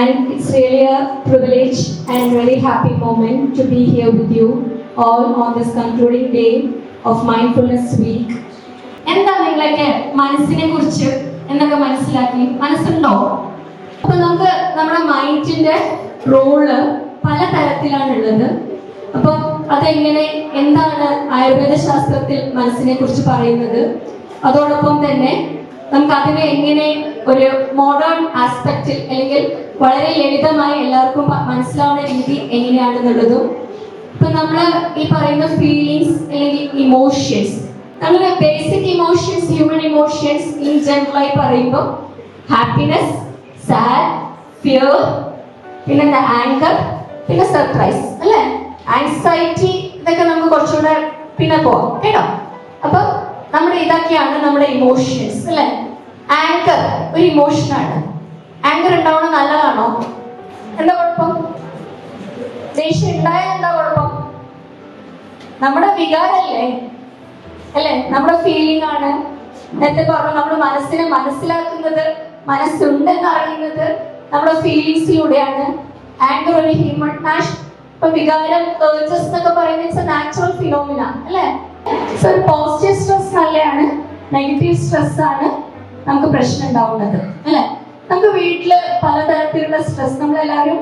And it's really a privilege and really happy moment to be here with you all on this concluding day of Mindfulness Week. എന്താ നിങ്ങളൊക്കെ മനസ്സിനെ കുറിച്ച് എന്തൊക്കെ മനസ്സിലാക്കി? മനസ്സുണ്ടോ? അപ്പൊ നമുക്ക് നമ്മുടെ മൈൻഡിന്റെ റോള് പല തരത്തിലാണുള്ളത്. അപ്പൊ അതെങ്ങനെ, എന്താണ് ആയുർവേദ ശാസ്ത്രത്തിൽ മനസ്സിനെ കുറിച്ച് പറയുന്നത്, അതോടൊപ്പം തന്നെ നമുക്ക് അതിനെ എങ്ങനെ ഒരു മോഡേൺ ആസ്പെക്റ്റിൽ അല്ലെങ്കിൽ വളരെ ലളിതമായി എല്ലാവർക്കും മനസ്സിലാവുന്ന രീതി എങ്ങനെയാണെന്നുള്ളതും, ഇപ്പൊ നമ്മൾ ഈ പറയുന്ന ഫീലിങ്സ് അല്ലെങ്കിൽ ഇമോഷൻസ്, നമ്മൾ basic emotions, human emotions in ജനറലായി പറയുമ്പോൾ ഹാപ്പിനെസ്, സാഡ്, ഫിയർ, പിന്നെ ആങ്കർ, പിന്നെ സർപ്രൈസ് അല്ലേ, ആൻസൈറ്റി, ഇതൊക്കെ നമുക്ക് കുറച്ചുകൂടെ പിന്നെ പോവാം കേട്ടോ. അപ്പൊ നമ്മുടെ ഇതൊക്കെയാണ് നമ്മുടെ ഇമോഷൻസ് അല്ലേ. ആങ്കർ ഒരു ഇമോഷനാണ്. ആങ്കർ ഉണ്ടാവണം നല്ലതാണോ? എന്താ കുഴപ്പം? ദേഷ്യം ഉണ്ടായാൽ എന്താ കുഴപ്പം? നമ്മുടെ വികാരല്ലേ അല്ലേ, നമ്മുടെ ഫീലിംഗ് ആണ്. നേരത്തെ പറഞ്ഞു, നമ്മുടെ മനസ്സിനെ മനസ്സിലാക്കുന്നത്, മനസ്സുണ്ടെന്ന് അറിയുന്നത് നമ്മുടെ ഫീലിങ്സിലൂടെയാണ്. ആങ്കർ ഒരു ഹ്യൂമൻ ഇപ്പൊ വികാരം ഏർജസ് എന്നൊക്കെ പറയുന്നത് ഇറ്റ്സ് എ നാച്ചുറൽ ഫിനോമിന അല്ലേ. സോ പോസിറ്റീവ് സ്ട്രെസ് നല്ലതാണ്, നെഗറ്റീവ് സ്ട്രെസ് ആണ് നമുക്ക് പ്രശ്നം ഉണ്ടാവുന്നത് അല്ലെ. നമുക്ക് വീട്ടില് പലതരത്തിലുള്ള സ്ട്രെസ്, നമ്മളെല്ലാവരും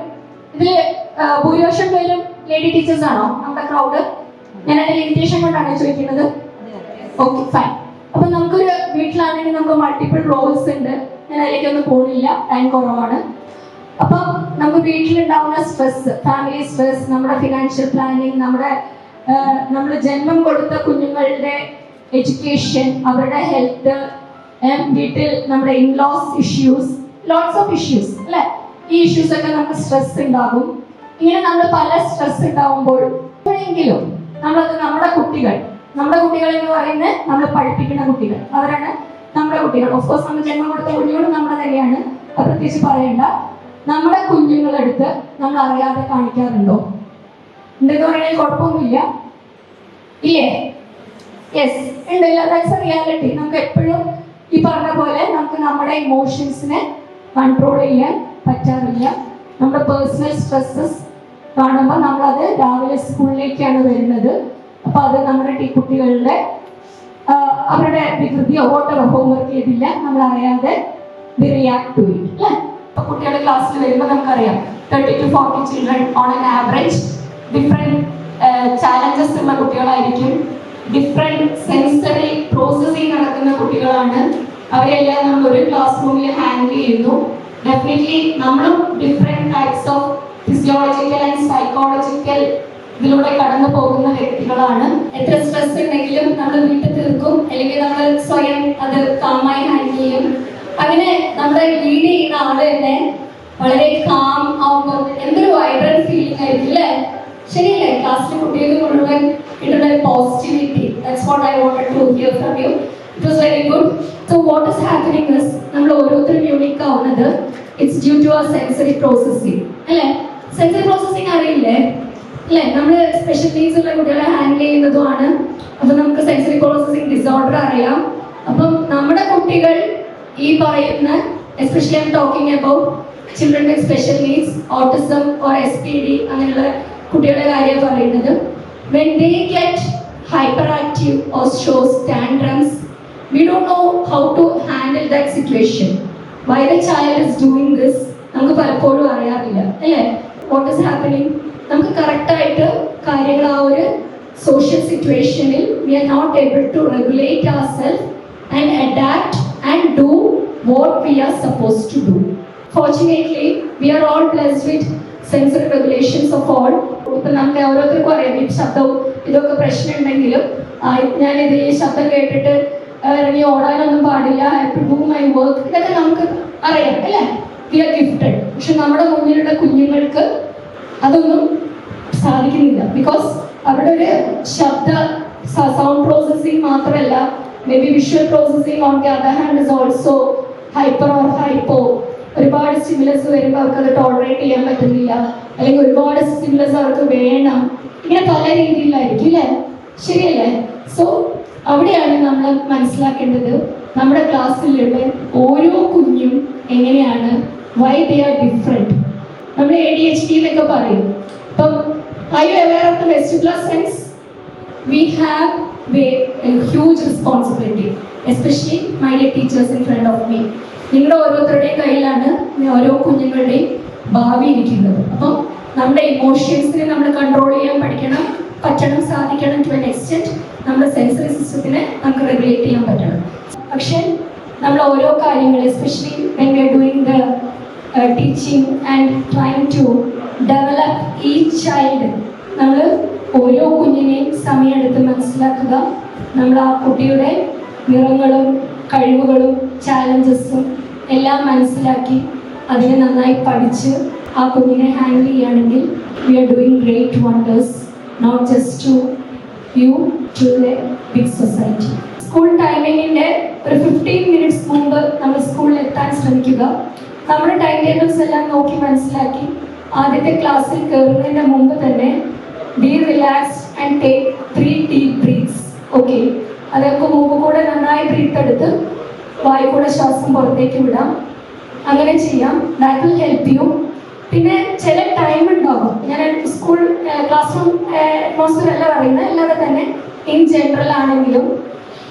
ഇതില് ഭൂരിപക്ഷം പേരും ലേഡി ടീച്ചേഴ്സ് ആണോ നമ്മുടെ ക്രൗഡ്? ഞാൻ എന്റെ ലിമിറ്റേഷൻ കൊണ്ടാണ് ചോദിക്കുന്നത്. Okay fine. അപ്പൊ നമുക്കൊരു വീട്ടിലാണെങ്കിൽ നമുക്ക് മൾട്ടിപ്പിൾ റോൾസ് ഉണ്ട്. ഞാൻ അതിലേക്കൊന്നും പോകുന്നില്ല, ടൈം കുറവാണ്. അപ്പൊ നമുക്ക് വീട്ടിലുണ്ടാവുന്ന സ്ട്രെസ്, ഫാമിലി സ്ട്രെസ്, നമ്മുടെ ഫിനാൻഷ്യൽ പ്ലാനിങ്, നമ്മൾ ജന്മം കൊടുത്ത കുഞ്ഞുങ്ങളുടെ എഡ്യൂക്കേഷൻ, അവരുടെ ഹെൽത്ത്, വീട്ടിൽ നമ്മുടെ in-laws issues, lots of issues അല്ലെ. ഈ ഇഷ്യൂസ് ഒക്കെ നമുക്ക് സ്ട്രെസ് ഉണ്ടാകും. ഇങ്ങനെ നമ്മൾ പല സ്ട്രെസ് ഉണ്ടാവുമ്പോൾ എപ്പോഴെങ്കിലും നമ്മളത് നമ്മുടെ കുട്ടികൾ എന്ന് പറയുന്നത് നമ്മൾ പഠിപ്പിക്കുന്ന കുട്ടികൾ, അവരാണ് നമ്മുടെ കുട്ടികൾ. ഓഫ്കോഴ്സ് നമ്മൾ ജന്മം കൊടുത്ത കുഞ്ഞുങ്ങളും നമ്മുടെ തന്നെയാണ്, അത് പ്രത്യേകിച്ച് പറയണ്ട. നമ്മുടെ കുഞ്ഞുങ്ങളെടുത്ത് നമ്മൾ അറിയാതെ കാണിക്കാറുണ്ടോ? ഉണ്ടെന്ന് പറയുന്നത് കുഴപ്പമൊന്നുമില്ല ഇല്ലേ? യെസ് ഉണ്ടല്ല, ദാറ്റ്സ് എ റിയാലിറ്റി. നമുക്ക് എപ്പോഴും ഈ പറഞ്ഞ പോലെ നമുക്ക് നമ്മുടെ ഇമോഷൻസിനെ കൺട്രോൾ ചെയ്യാൻ പറ്റാറില്ല. നമ്മുടെ പേഴ്സണൽ സ്ട്രെസ്സസ് കാണുമ്പോൾ നമ്മളത് രാവിലെ സ്കൂളിലേക്കാണ് വരുന്നത്. അപ്പൊ അത് നമ്മുടെ കുട്ടികളുടെ അവരുടെ വികൃതിയോ വോട്ടെവർ ഹോംവർക്ക് ചെയ്തില്ല, നമ്മൾ അറിയാതെ വി റിയാക്ട് ടു ഇറ്റ് അല്ലേ. കുട്ടികളുടെ ക്ലാസ്സിൽ വരുമ്പോൾ നമുക്കറിയാം 30 to 40 children on an average different challenges ഉള്ള കുട്ടികളായിരിക്കും, ഡിഫറെന്റ് സെൻസറി പ്രോസസ്സിംഗ് നടക്കുന്ന കുട്ടികളാണ്. അവരെല്ലാം നമ്മൾ ഒരു ക്ലാസ് റൂമിൽ ഹാൻഡിൽ ചെയ്യുന്നു. ഡെഫിനറ്റ്ലി നമ്മളും different types of physiological and psychological ഇതിലൂടെ കടന്നു പോകുന്ന വ്യക്തികളാണ്. എത്ര സ്ട്രെസ് ഉണ്ടെങ്കിലും നമ്മൾ വീട്ടിൽ തീർക്കും, അല്ലെങ്കിൽ നമ്മൾ സ്വയം അത് കാമായി ഹാൻഡിൽ ചെയ്യും. അങ്ങനെ നമ്മുടെ ലീഡ് ചെയ്യുന്ന ആള് തന്നെ വളരെ കാം ആവുമ്പോൾ എന്തൊരു വൈബ്രന്റ് ഫീലിംഗ് ആയിരിക്കും അല്ലേ? ശരിയല്ലേ? ക്ലാസ്സിലെ കുട്ടികൾക്ക് മുഴുവൻ കിട്ടുന്ന positivity. That's what I wanted to hear from you. It was very good. So what is happening is നമ്മൾ ഓരോരുത്തരും യൂണിക് ആവുന്നത് it's due to our sensory processing അല്ലേ. സെൻസറി പ്രോസസ്സിംഗ് അറിയില്ലേ അല്ലേ? നമ്മൾ സ്പെഷ്യൽ നീഡ്സ് ഉള്ള കുട്ടികളെ ഹാൻഡിൽ ചെയ്യുന്നതുമാണ്. അപ്പൊ നമുക്ക് സെൻസറി പ്രോസസ്സിംഗ് ഡിസോർഡർ അറിയാം. അപ്പം നമ്മുടെ കുട്ടികൾ ഈ പറയുന്ന, especially I am talking about children with special needs, autism or SPD അങ്ങനെയുള്ള കുട്ടികളുടെ കാര്യം പറയുന്നത്, when they get hyperactive or shows tantrums, we don't know how to handle that situation. Why the child is doing this നമുക്ക് പലപ്പോഴും അറിയാറില്ല അല്ലേ. What is happening? നമുക്ക് കറക്റ്റായിട്ട് കാര്യങ്ങൾ ആ ഒരു സോഷ്യൽ സിറ്റുവേഷനിൽ we are not able to regulate ourselves and adapt and do what we are supposed to do. Fortunately, we are all blessed with sensory regulations of all. ഇപ്പൊ നമുക്ക് ഓരോരുത്തർക്കും അറിയാം ഈ ശബ്ദവും ഇതൊക്കെ പ്രശ്നം ഉണ്ടെങ്കിലും ഞാനിത് ഈ ശബ്ദം കേട്ടിട്ട് ഇറങ്ങി ഓടാനൊന്നും പാടില്ല, I have to do my work, ഇതൊക്കെ നമുക്ക് അറിയാം അല്ലേ. We are gifted. പക്ഷെ നമ്മുടെ മുന്നിലുള്ള കുഞ്ഞുങ്ങൾക്ക് അതൊന്നും സാധിക്കുന്നില്ല. ബിക്കോസ് അവിടെ ഒരു സൗണ്ട് പ്രോസസ്സിംഗ് മാത്രമല്ല, maybe visual processing on the other hand is also hyper or hypo. ഒരുപാട് സ്റ്റിമുലസ് വരുമ്പോൾ അവർക്ക് അത് ടോളറേറ്റ് ചെയ്യാൻ പറ്റുന്നില്ല, അല്ലെങ്കിൽ ഒരുപാട് സ്റ്റിമുലസ് അവർക്ക് വേണം. ഇങ്ങനെ പല രീതിയിലായിരിക്കും അല്ലേ? ശരിയല്ലേ? സോ അവിടെയാണ് നമ്മൾ മനസ്സിലാക്കേണ്ടത് നമ്മുടെ ക്ലാസ്സിലുള്ള ഓരോ കുഞ്ഞും എങ്ങനെയാണ്, why they are different. നമ്മൾ ADHD എന്നൊക്കെ പറയും. അപ്പം are you aware of the vestibular sense? We have a huge responsibility, especially my dear teachers in front of me. നിങ്ങളുടെ ഓരോരുത്തരുടെയും കയ്യിലാണ് ഓരോ കുഞ്ഞുങ്ങളുടെയും ഭാവി ഇരിക്കുന്നത്. അപ്പം നമ്മുടെ ഇമോഷൻസിനെ നമ്മൾ കൺട്രോൾ ചെയ്യാൻ പറ്റണം, സാധിക്കണം. ടു എൻ എക്സ്റ്റെൻറ്റ് നമ്മുടെ സെൻസറി സിസ്റ്റത്തിനെ നമുക്ക് റെഗുലേറ്റ് ചെയ്യാൻ പറ്റണം. പക്ഷേ നമ്മൾ ഓരോ കാര്യങ്ങൾ, especially when we are doing the teaching and trying to develop each child, നമ്മൾ ഓരോ കുഞ്ഞിനെയും സമയമെടുത്ത് മനസ്സിലാക്കുക. നമ്മൾ ആ കുട്ടിയുടെ നിറങ്ങളും കഴിവുകളും ചാലഞ്ചസും എല്ലാം മനസ്സിലാക്കി അതിനെ നന്നായി പഠിച്ച് ആ കുഞ്ഞിനെ ഹാൻഡിൽ ചെയ്യുകയാണെങ്കിൽ we are doing great wonders, not just to you, to the big society. School ടൈമിങ്ങിൻ്റെ ഒരു 15 minutes മുമ്പ് നമ്മൾ സ്കൂളിൽ എത്താൻ ശ്രമിക്കുക. നമ്മുടെ ടൈം ടേബിൾസ് എല്ലാം നോക്കി മനസ്സിലാക്കി ആദ്യത്തെ ക്ലാസ്സിൽ കയറുന്നതിന് മുമ്പ് തന്നെ be relaxed and take 3 deep breaths. Okay, അതൊക്കെ മുമ്പ് കൂടെ നന്നായി ബ്രീത്ത് എടുത്ത് വായു കൂടെ ശ്വാസം പുറത്തേക്ക് വിടാം. അങ്ങനെ ചെയ്യാം. That will help you. പിന്നെ ചില ടൈം ഉണ്ടാകും. ഞാൻ സ്കൂൾ ക്ലാസ് റൂം അറ്റ്മോസ്ഫിയർ അല്ല പറയുന്നത്, അല്ലാതെ തന്നെ ഇൻ ജനറൽ ആണെങ്കിലും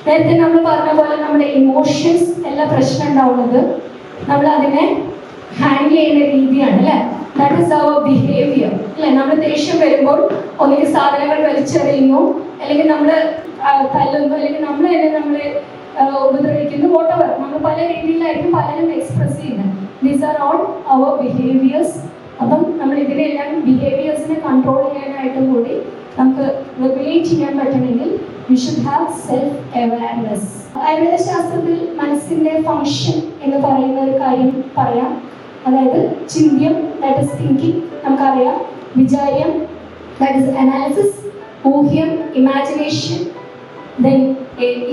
നേരത്തെ നമ്മൾ പറഞ്ഞ പോലെ നമ്മുടെ ഇമോഷൻസ് എല്ലാം പ്രശ്നം ഉണ്ടാവുന്നത് നമ്മൾ അതിനെ ഹാൻഡിൽ ചെയ്യുന്ന രീതിയാണ് അല്ലേ. ദാറ്റ് ഈസ് അവർ ബിഹേവിയർ അല്ലേ. നമ്മൾ ദേഷ്യം വരുമ്പോൾ ഒന്നുകിൽ സാധനങ്ങൾ വലിച്ചെറിയുന്നു, അല്ലെങ്കിൽ നമ്മൾ തല്ലുന്നു, അല്ലെങ്കിൽ നമ്മൾ തന്നെ നമ്മളെ ഉപദ്രവിക്കുന്നു. വോട്ടെവർ, നമ്മൾ പല രീതിയിലായിരിക്കും പലരും എക്സ്പ്രസ് ചെയ്യുന്നത്. These are all our behaviours. അപ്പം നമ്മൾ ഇതിനെല്ലാം ബിഹേവിയേഴ്സിനെ കൺട്രോൾ ചെയ്യാനായിട്ടും കൂടി നമുക്ക് റെഗുലേറ്റ് ചെയ്യാൻ പറ്റണമെങ്കിൽ we should have self awareness. Ayurveda ശാസ്ത്രത്തിൽ മനസ്സിൻ്റെ ഫങ്ഷൻ എന്ന് പറയുന്ന ഒരു കാര്യം പറയാം. അതായത് ചിന്ത്യം, ദാറ്റ് ഇസ് തിങ്കിങ്, നമുക്കറിയാം. വിചാര്യം, ദാറ്റ് ഇസ് അനാലിസിസ്. ഊഹ്യം, ഇമാജിനേഷൻ. ദെൻ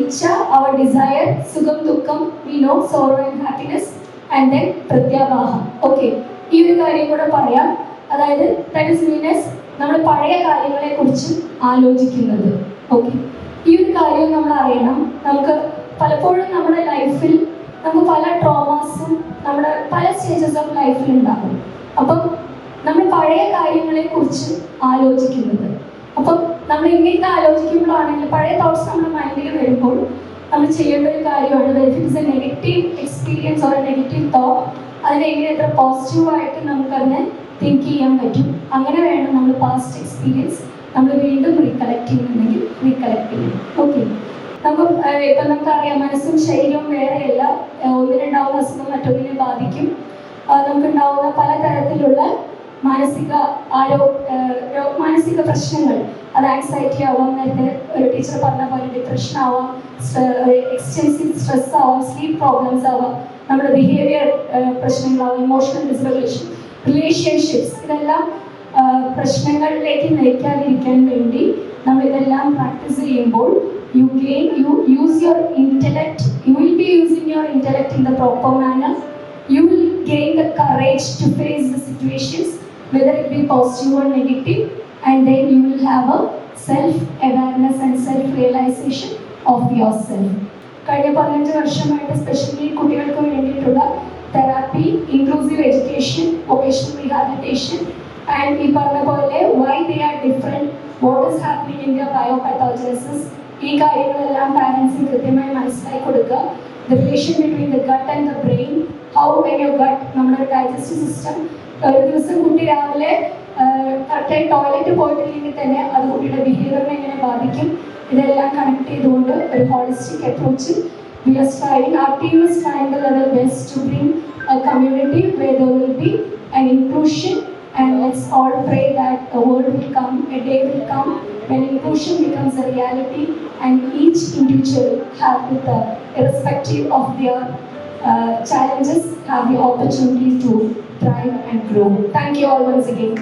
ഇച്ഛ, അവർ ഡിസയർ. സുഖം, ദുഃഖം, we know, sorrow and happiness. And then പ്രത്യാവാഹം. ഓക്കെ, ഈ ഒരു കാര്യം കൂടെ പറയാം. അതായത് ദാറ്റ് ഇസ് മീൻസ് നമ്മൾ പഴയ കാര്യങ്ങളെ കുറിച്ച് ആലോചിക്കുന്നത്. ഓക്കെ, ഈ ഒരു കാര്യം നമ്മൾ അറിയണം. നമുക്ക് പലപ്പോഴും നമ്മുടെ ലൈഫിൽ നമുക്ക് പല ട്രോമാസും നമ്മുടെ പല സ്റ്റേജസ് ഓഫ് ലൈഫിൽ ഉണ്ടാകും. അപ്പം നമ്മൾ പഴയ കാര്യങ്ങളെ കുറിച്ച് ആലോചിക്കുന്നത്, അപ്പം നമ്മൾ ഇങ്ങനത്തെ ആലോചിക്കുമ്പോഴാണെങ്കിൽ പഴയ തോട്ട്സ് നമ്മുടെ മൈൻഡിൽ വരുമ്പോൾ നമ്മൾ ചെയ്യേണ്ട ഒരു കാര്യമാണ്, if it's A negative experience or A negative thought, അതിനെ എങ്ങനെ എത്ര പോസിറ്റീവായിട്ട് നമുക്കതിനെ തിങ്ക് ചെയ്യാൻ പറ്റും. അങ്ങനെ വേണം നമ്മൾ പാസ്റ്റ് എക്സ്പീരിയൻസ് നമ്മൾ വീണ്ടും റീകളക്ട് ചെയ്യുന്നുണ്ടെങ്കിൽ റീകളക്ട് ചെയ്യും. ഓക്കെ, ഇപ്പം നമുക്കറിയാം മനസ്സും ശരീരവും വേറെയല്ല. ഒന്നിനുണ്ടാവുന്ന അസുഖം മറ്റൊന്നിനെ ബാധിക്കും. നമുക്കുണ്ടാവുന്ന പലതരത്തിലുള്ള മാനസിക പ്രശ്നങ്ങൾ, അത് ആൻസൈറ്റി ആവാം, നേരത്തെ ഒരു ടീച്ചർ പറഞ്ഞ പോലെ ഡിപ്രഷൻ ആവാം, എക്സ്റ്റെൻസീവ് സ്ട്രെസ് ആവാം, സ്ലീപ്പ് പ്രോബ്ലംസ് ആവാം, നമ്മുടെ ബിഹേവിയർ പ്രശ്നങ്ങളാവാം, ഇമോഷണൽ ഡിസ്റെഗുലേഷൻ, റിലേഷൻഷിപ്സ്. ഇതെല്ലാം പ്രശ്നങ്ങളിലേക്ക് നയിക്കാതിരിക്കാൻ വേണ്ടി നമ്മൾ ഇതെല്ലാം പ്രാക്ടീസ് ചെയ്യുമ്പോൾ you use your intellect. You will be using your intellect in the proper manner. You will gain the courage to face the situations, whether it be positive or negative, and then you will have a self-awareness and self-realization of yourself. കഴിഞ്ഞ 15 വർഷമായിട്ട് specially കുട്ടികൾക്ക് വേണ്ടിയിട്ടുള്ള therapy, inclusive education, vocational rehabilitation, and ഈ പറഞ്ഞ പോലെ why they are different, what is happening in their biopathogenesis, ഈ കാര്യങ്ങളെല്ലാം പാരൻസിന് കൃത്യമായി മനസ്സിലാക്കി കൊടുക്കുക. The relation between the gut and the brain, how when your gut, നമ്മുടെ ഡൈജസ്റ്റീവ് സിസ്റ്റം. ഒരു ദിവസം കുട്ടി രാവിലെ കറക്റ്റായി ടോയ്ലറ്റ് പോയിട്ടില്ലെങ്കിൽ തന്നെ അത് കുട്ടിയുടെ ബിഹേവിയറിനെ എങ്ങനെ ബാധിക്കും, ഇതെല്ലാം കണക്ട് ചെയ്തുകൊണ്ട് ഒരു holistic approach we are striving. Our team is trying the level best to bring a community where there will be an inclusion, and let's all pray that a world will come, a day will come when inclusion becomes a reality and each individual have, irrespective of their challenges, have the opportunity to thrive and grow. Thank you all once again.